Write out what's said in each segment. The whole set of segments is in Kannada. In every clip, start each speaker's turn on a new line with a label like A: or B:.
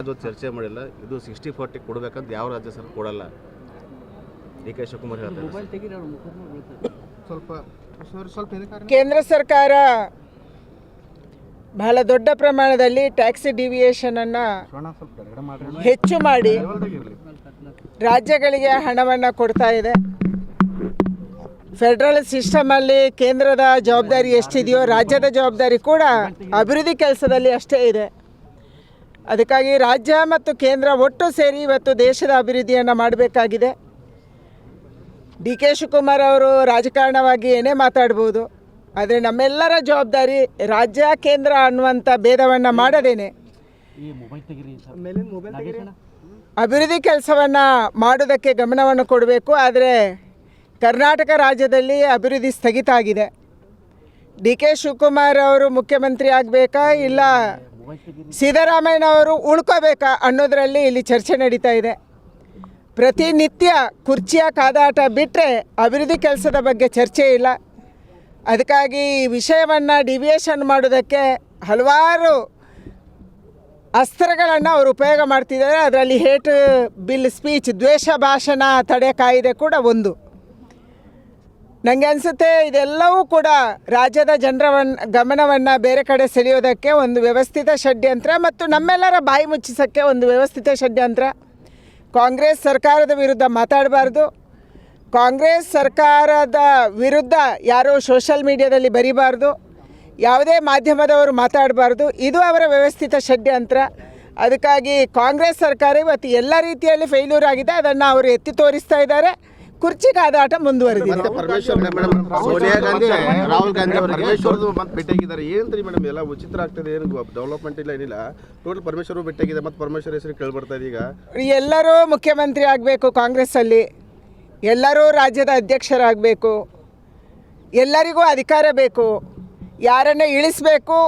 A: ಜೊತೆ ಚರ್ಚೆ ಮಾಡಿಲ್ಲ. ಇದು 60-40 ಕೊಡಬೇಕಂತ ಯಾವ ರಾಜ್ಯ ಸರ್ಕಾರ ಕೊಡಲ್ಲ. ಡಿ ಕೆ ಶಿವಕುಮಾರ್ ಹೇಳ್ತಾರೆ.
B: ಕೇಂದ್ರ ಸರ್ಕಾರ ಬಹಳ ದೊಡ್ಡ ಪ್ರಮಾಣದಲ್ಲಿ ಟ್ಯಾಕ್ಸ್ ಡಿವಿಯೇಷನನ್ನು ಹೆಚ್ಚು ಮಾಡಿ ರಾಜ್ಯಗಳಿಗೆ ಹಣವನ್ನು ಕೊಡ್ತಾ ಇದೆ. ಫೆಡರಲ್ ಸಿಸ್ಟಮಲ್ಲಿ ಕೇಂದ್ರದ ಜವಾಬ್ದಾರಿ ಎಷ್ಟಿದೆಯೋ ರಾಜ್ಯದ ಜವಾಬ್ದಾರಿ ಕೂಡ ಅಭಿವೃದ್ಧಿ ಕೆಲಸದಲ್ಲಿ ಅಷ್ಟೇ ಇದೆ. ಅದಕ್ಕಾಗಿ ರಾಜ್ಯ ಮತ್ತು ಕೇಂದ್ರ ಒಟ್ಟು ಸೇರಿ ಇವತ್ತು ದೇಶದ ಅಭಿವೃದ್ಧಿಯನ್ನು ಮಾಡಬೇಕಾಗಿದೆ. ಡಿ ಕೆ ಶಿವಕುಮಾರ್ ಅವರು ರಾಜಕಾರಣವಾಗಿ ಏನೇ ಮಾತಾಡ್ಬೋದು, ಆದರೆ ನಮ್ಮೆಲ್ಲರ ಜವಾಬ್ದಾರಿ ರಾಜ್ಯ ಕೇಂದ್ರ ಅನ್ನುವಂಥ ಭೇದವನ್ನು ಮಾಡದೇನೆ ಅಭಿವೃದ್ಧಿ ಕೆಲಸವನ್ನು ಮಾಡೋದಕ್ಕೆ ಗಮನವನ್ನು ಕೊಡಬೇಕು. ಆದರೆ ಕರ್ನಾಟಕ ರಾಜ್ಯದಲ್ಲಿ ಅಭಿವೃದ್ಧಿ ಸ್ಥಗಿತ ಆಗಿದೆ. ಡಿ ಕೆ ಶಿವಕುಮಾರ್ ಅವರು ಮುಖ್ಯಮಂತ್ರಿ ಆಗಬೇಕಾ ಇಲ್ಲ ಸಿದ್ದರಾಮಯ್ಯನವರು ಉಳ್ಕೋಬೇಕಾ ಅನ್ನೋದರಲ್ಲಿ ಇಲ್ಲಿ ಚರ್ಚೆ ನಡೀತಾ ಇದೆ. ಪ್ರತಿನಿತ್ಯ ಕುರ್ಚಿಯ ಕಾದಾಟ ಬಿಟ್ಟರೆ ಅಭಿವೃದ್ಧಿ ಕೆಲಸದ ಬಗ್ಗೆ ಚರ್ಚೆ ಇಲ್ಲ. ಅದಕ್ಕಾಗಿ ಈ ವಿಷಯವನ್ನು ಡಿವಿಯೇಷನ್ ಮಾಡೋದಕ್ಕೆ ಹಲವಾರು ಅಸ್ತ್ರಗಳನ್ನು ಅವರು ಉಪಯೋಗ ಮಾಡ್ತಿದ್ದಾರೆ. ಅದರಲ್ಲಿ ಹೇಟ್ ಬಿಲ್ ಸ್ಪೀಚ್, ದ್ವೇಷ ಭಾಷಣ ತಡೆ ಕಾಯಿದೆ ಕೂಡ ಒಂದು. ನನಗೆ ಅನಿಸುತ್ತೆ ಇದೆಲ್ಲವೂ ಕೂಡ ರಾಜ್ಯದ ಜನರ ಗಮನವನ್ನು ಬೇರೆ ಕಡೆ ಸೆಳೆಯೋದಕ್ಕೆ ಒಂದು ವ್ಯವಸ್ಥಿತ ಷಡ್ಯಂತ್ರ ಮತ್ತು ನಮ್ಮೆಲ್ಲರ ಬಾಯಿ ಮುಚ್ಚಿಸೋಕ್ಕೆ ಒಂದು ವ್ಯವಸ್ಥಿತ ಷಡ್ಯಂತ್ರ. ಕಾಂಗ್ರೆಸ್ ಸರ್ಕಾರದ ವಿರುದ್ಧ ಮಾತಾಡಬಾರ್ದು. ಕಾಂಗ್ರೆಸ್ ಸರ್ಕಾರದ ವಿರುದ್ಧ ಯಾರೂ ಸೋಷಲ್ ಮೀಡಿಯಾದಲ್ಲಿ ಬರೀಬಾರ್ದು. ಯಾವುದೇ ಮಾಧ್ಯಮದವರು ಮಾತಾಡಬಾರ್ದು. ಇದು ಅವರ ವ್ಯವಸ್ಥಿತ ಷಡ್ಯಂತ್ರ. ಅದಕ್ಕಾಗಿ ಕಾಂಗ್ರೆಸ್ ಸರ್ಕಾರ ಇವತ್ತು ಎಲ್ಲ ರೀತಿಯಲ್ಲಿ ಫೇಲ್ಯೂರ್ ಆಗಿದೆ. ಅದನ್ನು ಅವರು ಎತ್ತಿ ತೋರಿಸ್ತಾ ಇದ್ದಾರೆ. ಕುರ್ಚಿ ಕಾದಾಟ ಮುಂದುವರೆದಿದೆ.
A: ಸೋನಿಯಾ ಗಾಂಧಿ, ರಾಹುಲ್ ಗಾಂಧಿ ಅವರು ಪರಮೇಶ್ವರದು ಮತ್ತೆ ಭೇಟಿಯಾಗಿದ್ದಾರೆ. ಏನ್ರಿ ಮೇಡಮ್ ಎಲ್ಲ ವಿಚಿತ್ರ ಆಗ್ತದೆ, ಏನು ಡೆವಲಪ್ಮೆಂಟ್ ಇಲ್ಲ ಏನಿಲ್ಲ. ಟೋಟಲ್ ಪರಮೇಶ್ವರ್ ಭೇಟಿಯಾಗಿದೆ, ಮತ್ತೆ ಪರಮೇಶ್ವರ್ ಹೆಸರು ಕೇಳ್ಬರ್ತಾ ಇದೆ. ಈಗ
B: ಎಲ್ಲರೂ ಮುಖ್ಯಮಂತ್ರಿ ಆಗಬೇಕು ಕಾಂಗ್ರೆಸ್ಸಲ್ಲಿ, ಎಲ್ಲರೂ ರಾಜ್ಯದ ಅಧ್ಯಕ್ಷರಾಗಬೇಕು, ಎಲ್ಲರಿಗೂ ಅಧಿಕಾರ ಬೇಕು. ಯಾರನ್ನು ಇಳಿಸಬೇಕು,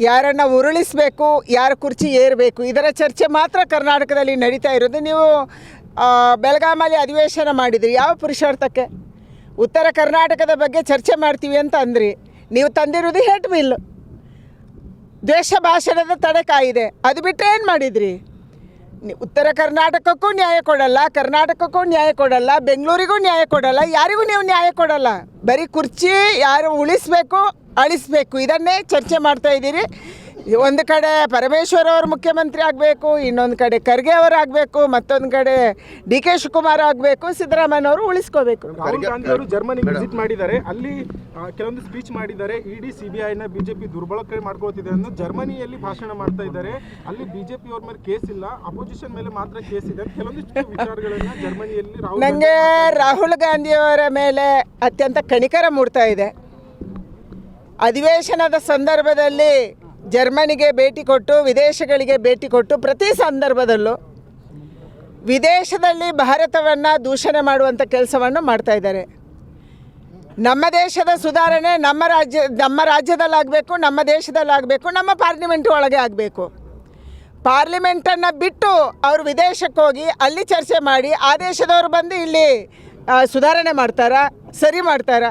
B: ಯಾರನ್ನು ಉರುಳಿಸಬೇಕು, ಯಾರ ಕುರ್ಚಿ ಏರಬೇಕು, ಇದರ ಚರ್ಚೆ ಮಾತ್ರ ಕರ್ನಾಟಕದಲ್ಲಿ ನಡೀತಾ ಇರೋದು. ನೀವು ಬೆಳಗಾಮಲ್ಲಿ ಅಧಿವೇಶನ ಮಾಡಿದ್ರಿ, ಯಾವ ಪುರುಷಾರ್ಥಕ್ಕೆ? ಉತ್ತರ ಕರ್ನಾಟಕದ ಬಗ್ಗೆ ಚರ್ಚೆ ಮಾಡ್ತೀವಿ ಅಂತ ಅಂದ್ರಿ. ನೀವು ತಂದಿರೋದು ಹೇಟ್ ಬಿಲ್, ದ್ವೇಷ ಭಾಷಣದ ತಡೆ ಕಾಯಿದೆ. ಅದು ಬಿಟ್ಟರೆ ಏನು ಮಾಡಿದ್ರಿ? ಉತ್ತರ ಕರ್ನಾಟಕಕ್ಕೂ ನ್ಯಾಯ ಕೊಡಲ್ಲ, ಕರ್ನಾಟಕಕ್ಕೂ ನ್ಯಾಯ ಕೊಡಲ್ಲ, ಬೆಂಗಳೂರಿಗೂ ನ್ಯಾಯ ಕೊಡಲ್ಲ, ಯಾರಿಗೂ ನೀವು ನ್ಯಾಯ ಕೊಡಲ್ಲ. ಬರೀ ಕುರ್ಚಿ ಯಾರು ಉಳಿಸಬೇಕು ಅಳಿಸಬೇಕು ಇದನ್ನೇ ಚರ್ಚೆ ಮಾಡ್ತಾ ಇದ್ದೀರಿ. ಒಂದು ಕಡೆ ಪರಮೇಶ್ವರ್ ಅವರು ಮುಖ್ಯಮಂತ್ರಿ ಆಗಬೇಕು, ಇನ್ನೊಂದು ಕಡೆ ಖರ್ಗೆ ಅವರು ಆಗಬೇಕು, ಮತ್ತೊಂದು ಕಡೆ ಡಿ ಕೆ ಶಿವಕುಮಾರ್ ಆಗಬೇಕು, ಸಿದ್ದರಾಮಯ್ಯನವರು ಉಳಿಸ್ಕೋಬೇಕು.
C: ರಾಹುಲ್ ಗಾಂಧಿ ಅವರು ಜರ್ಮನಿಗೆ ವಿಸಿಟ್ ಮಾಡಿದ್ದಾರೆ, ಅಲ್ಲಿ ಕೆಲವೊಂದು ಸ್ಪೀಚ್ ಮಾಡಿದ್ದಾರೆ. ಇಡಿ ಸಿಬಿಐನ ಬಿಜೆಪಿ ದುರ್ಬಳಕೆ ಮಾಡ್ಕೊಳ್ತಿದೆ ಅನ್ನೋ ಜರ್ಮನಿಯಲ್ಲಿ ಭಾಷಣ ಮಾಡ್ತಾ ಇದ್ದಾರೆ. ಅಲ್ಲಿ ಬಿಜೆಪಿ ಅವ್ರ ಮೇಲೆ ಕೇಸ್ ಇಲ್ಲ, ಅಪೋಸಿಷನ್ ಮೇಲೆ ಮಾತ್ರ ಕೇಸ್ ಇದೆ. ಕೆಲವೊಂದಿಷ್ಟು ವಿಚಾರಗಳನ್ನ ಜರ್ಮನಿಯಲ್ಲಿ
B: ನನಗೆ ರಾಹುಲ್ ಗಾಂಧಿಯವರ ಮೇಲೆ ಅತ್ಯಂತ ಕನಿಕರ ಮೂಡ್ತಾ ಇದೆ. ಅಧಿವೇಶನದ ಸಂದರ್ಭದಲ್ಲಿ ಜರ್ಮನಿಗೆ ಭೇಟಿ ಕೊಟ್ಟು, ವಿದೇಶಗಳಿಗೆ ಭೇಟಿ ಕೊಟ್ಟು, ಪ್ರತಿ ಸಂದರ್ಭದಲ್ಲೂ ವಿದೇಶದಲ್ಲಿ ಭಾರತವನ್ನು ದೂಷಣೆ ಮಾಡುವಂಥ ಕೆಲಸವನ್ನು ಮಾಡ್ತಾ ಇದ್ದಾರೆ. ನಮ್ಮ ದೇಶದ ಸುಧಾರಣೆ ನಮ್ಮ ರಾಜ್ಯದಲ್ಲಾಗಬೇಕು, ನಮ್ಮ ದೇಶದಲ್ಲಾಗಬೇಕು, ನಮ್ಮ ಪಾರ್ಲಿಮೆಂಟ್ ಒಳಗೆ ಆಗಬೇಕು. ಪಾರ್ಲಿಮೆಂಟನ್ನು ಬಿಟ್ಟು ಅವರು ವಿದೇಶಕ್ಕೆ ಹೋಗಿ ಅಲ್ಲಿ ಚರ್ಚೆ ಮಾಡಿ ಆ ದೇಶದವರು ಬಂದು ಇಲ್ಲಿ ಸುಧಾರಣೆ ಮಾಡ್ತಾರಾ, ಸರಿ ಮಾಡ್ತಾರಾ?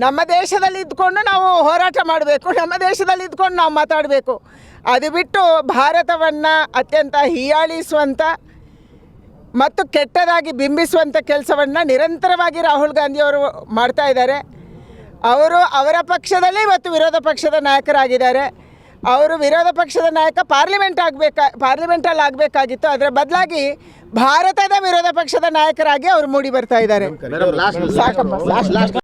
B: ನಮ್ಮ ದೇಶದಲ್ಲಿ ಇದ್ಕೊಂಡು ನಾವು ಹೋರಾಟ ಮಾಡಬೇಕು, ನಮ್ಮ ದೇಶದಲ್ಲಿ ಇದ್ಕೊಂಡು ನಾವು ಮಾತಾಡಬೇಕು. ಅದು ಬಿಟ್ಟು ಭಾರತವನ್ನು ಅತ್ಯಂತ ಹೀಯಾಳಿಸುವಂಥ ಮತ್ತು ಕೆಟ್ಟದಾಗಿ ಬಿಂಬಿಸುವಂಥ ಕೆಲಸವನ್ನು ನಿರಂತರವಾಗಿ ರಾಹುಲ್ ಗಾಂಧಿಯವರು ಮಾಡ್ತಾ ಇದ್ದಾರೆ. ಅವರು ಅವರ ಪಕ್ಷದಲ್ಲಿ ಇವತ್ತು ವಿರೋಧ ಪಕ್ಷದ ನಾಯಕರಾಗಿದ್ದಾರೆ. ಅವರು ವಿರೋಧ ಪಕ್ಷದ ನಾಯಕ ಪಾರ್ಲಿಮೆಂಟಲ್ಲಿ ಆಗಬೇಕಾಗಿತ್ತು. ಅದರ ಬದಲಾಗಿ ಭಾರತದ ವಿರೋಧ ಪಕ್ಷದ ನಾಯಕರಾಗಿ ಅವರು ಮೂಡಿ ಬರ್ತಾ ಇದ್ದಾರೆ.